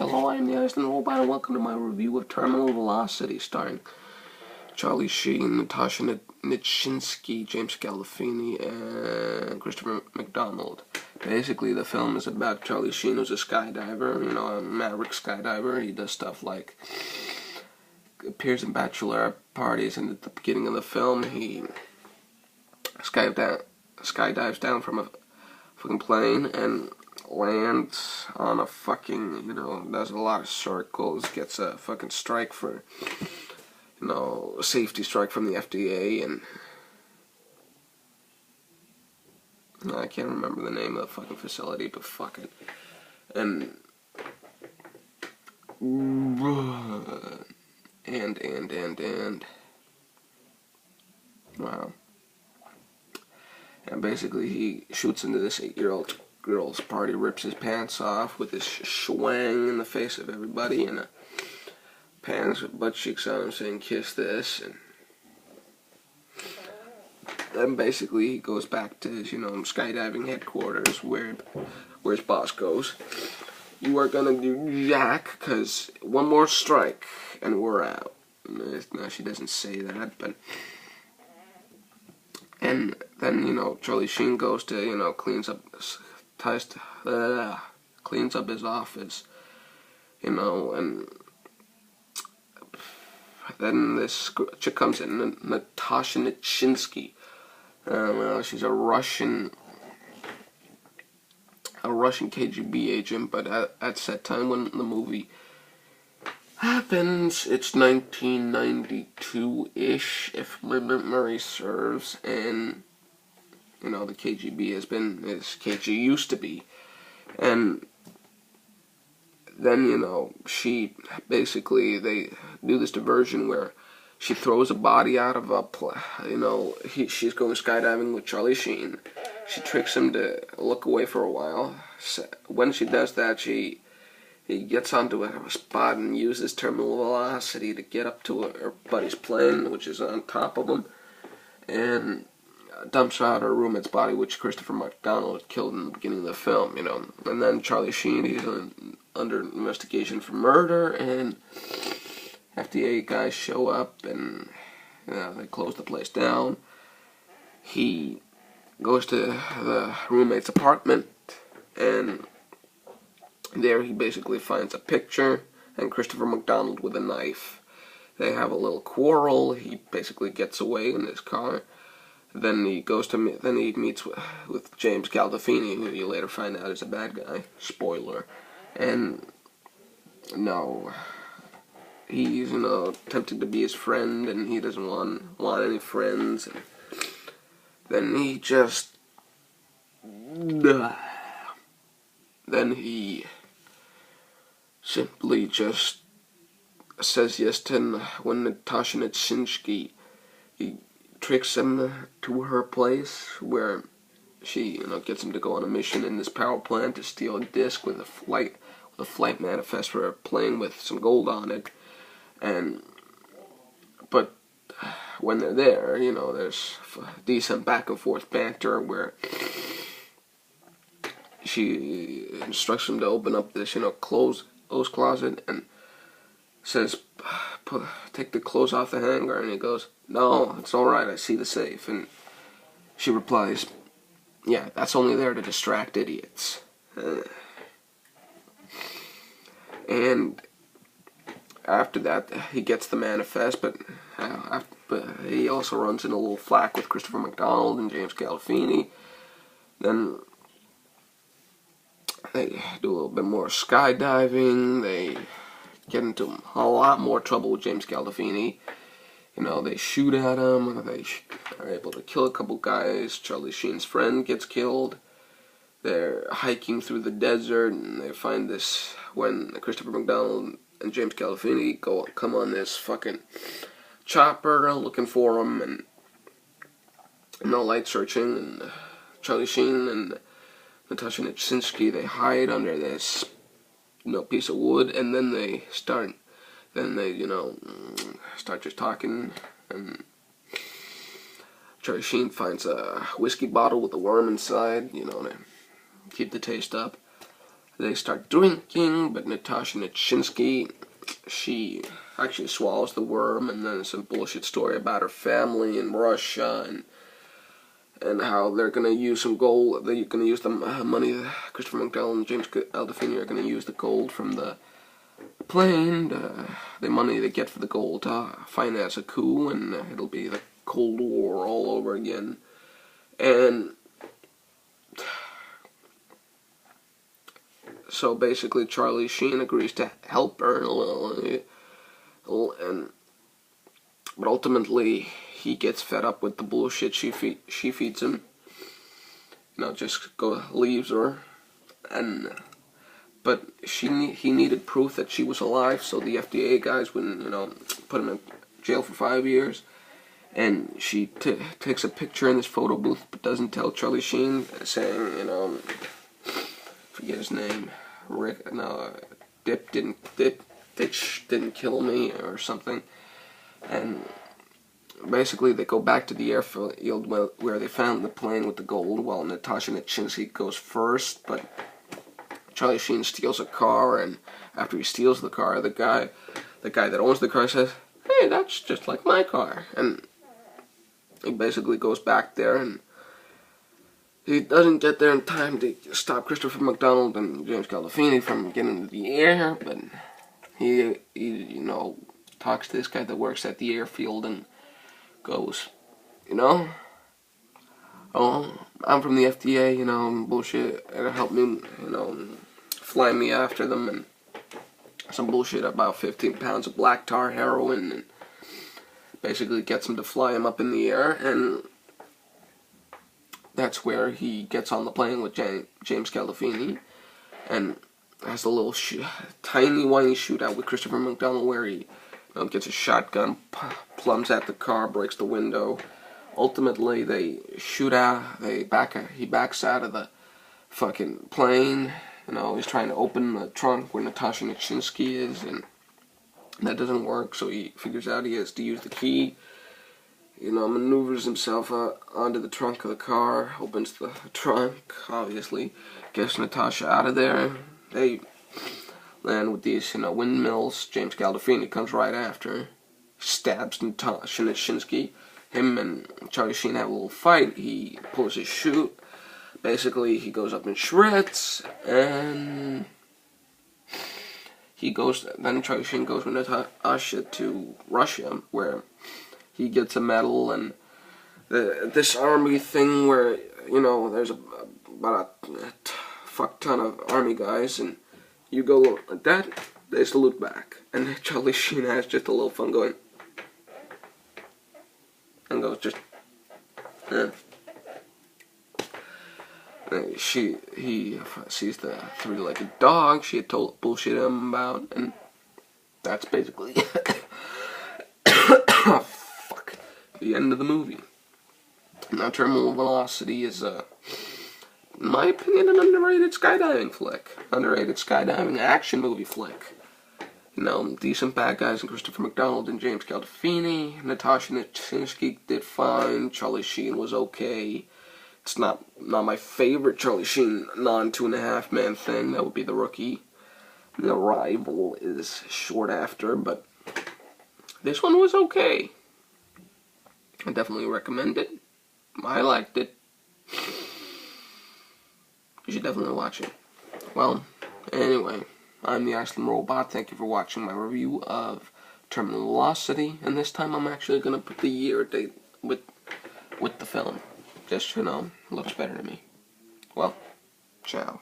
Hello, I'm the Iceland Robot, and welcome to my review of Terminal Velocity, starring Charlie Sheen, Natasha Nichinsky, James Gandolfini, and Christopher McDonald. Basically, the film is about Charlie Sheen, who's a skydiver, a maverick skydiver. He does stuff like appears in bachelor parties, and at the beginning of the film, he skydives down from a fucking plane and lands on a fucking, does a lot of circles, gets a fucking strike for, a safety strike from the FDA, and I can't remember the name of the fucking facility, but fuck it. And wow. And basically he shoots into this 8-year-old girl's party, rips his pants off with his schwang in the face of everybody, and pans with butt cheeks on him saying, "Kiss this," and then basically he goes back to his, skydiving headquarters where his boss goes. "You are gonna do jack, cause one more strike and we're out." No, she doesn't say that, but and then Charlie Sheen goes to cleans up his office, and then this chick comes in, Natasha Nichinsky. She's a Russian KGB agent, but at that time when the movie happens, it's 1992-ish, if my memory serves, and the KGB has been as KG used to be, and then she basically, they do this diversion where she throws a body out of a she's going skydiving with Charlie Sheen. She tricks him to look away for a while. When she does that, he gets onto a spot and uses terminal velocity to get up to her buddy's plane, which is on top of him, and dumps out her roommate's body, which Christopher McDonald had killed in the beginning of the film, And then Charlie Sheen, he's under investigation for murder, and FDA guys show up, and they close the place down. He goes to the roommate's apartment, and there he basically finds a picture and Christopher McDonald with a knife. They have a little quarrel. He basically gets away in his car. Then he meets with James Gandolfini, who you later find out is a bad guy. Spoiler. And he's tempted to be his friend, and he doesn't want any friends. And then he simply just says yes to when Natasha Nichinsky, he tricks him to her place where she gets him to go on a mission in this power plant to steal a disc with a flight manifest for a plane with some gold on it. But when they're there, there's decent back and forth banter where she instructs him to open up this clothes closet and says, "Take the clothes off the hanger," and he goes, "No, it's alright, I see the safe." And she replies, "Yeah, that's only there to distract idiots." And after that, he gets the manifest, but he also runs in a little flack with Christopher McDonald and James Gandolfini. Then they do a little bit more skydiving. They get into a lot more trouble with James Gandolfini. They shoot at him. They are able to kill a couple guys. Charlie Sheen's friend gets killed. They're hiking through the desert, and they find this when Christopher McDonald and James Gandolfini come on this fucking chopper looking for him, and light searching, and Charlie Sheen and Natasha Nichinsky, they hide under this piece of wood, and then they start just talking, and Charlie Sheen finds a whiskey bottle with a worm inside, to keep the taste up. They start drinking, but Natasha Nichinsky, she actually swallows the worm, and then some bullshit story about her family in Russia, and how they're gonna use some gold. They're gonna use the money. Christopher McDonald and James Gandolfini are gonna use the gold from the plane, the money they get for the gold, to finance a coup, and it'll be the Cold War all over again. And so basically, Charlie Sheen agrees to help her, but ultimately he gets fed up with the bullshit she feeds him. Just leaves her, but he needed proof that she was alive, so the FDA guys wouldn't, put him in jail for 5 years. And she takes a picture in this photo booth, but doesn't tell Charlie Sheen, saying, forget his name, Dip didn't kill me or something. And basically they go back to the airfield where they found the plane with the gold, while Natasha Nichinsky goes first, but Charlie Sheen steals a car, and after he steals the car, the guy that owns the car says, "Hey, that's just like my car." And he basically goes back there, and he doesn't get there in time to stop Christopher McDonald and James Gandolfini from getting into the air, but he talks to this guy that works at the airfield and goes, "Oh, I'm from the FDA, bullshit, and help me, fly me after them," and some bullshit about 15 pounds of black tar heroin, and basically gets him to fly him up in the air. And that's where he gets on the plane with James Gandolfini, and has a little tiny whiny shootout with Christopher McDonald, where he gets a shotgun, plums at the car, breaks the window. Ultimately, they shoot out. He backs out of the fucking plane. He's trying to open the trunk where Natasha Nichinsky is, and that doesn't work. So he figures out he has to use the key. Maneuvers himself onto the trunk of the car, opens the trunk, obviously, gets Natasha out of there. They land with these, windmills. James Gandolfini comes right after, stabs Natasha Nichinsky. Him and Charlie Sheen have a little fight. He pulls his chute. Basically, he goes up in shreds, and then Charlie Sheen goes with Natasha to Russia, where he gets a medal, and this army thing where, there's about a fuck ton of army guys, and you go like that, they salute back. And Charlie Sheen has just a little fun going, and goes just, he sees the three-legged dog she had told bullshit him about, and that's basically fuck, the end of the movie. Now, Terminal Velocity is, in my opinion, an underrated skydiving flick. Underrated skydiving action movie flick. Decent bad guys, and Christopher McDonald and James Gandolfini. Natasha Nichinsky did fine. Charlie Sheen was okay. It's not my favorite Charlie Sheen non-2.5 man thing. That would be The Rookie. The Arrival is short after, but this one was okay. I definitely recommend it. I liked it. You should definitely watch it. Well, anyway, I'm the Iceland Robot. Thank you for watching my review of Terminal Velocity. And this time I'm actually going to put the year date with the film. Just, looks better to me. Well, ciao.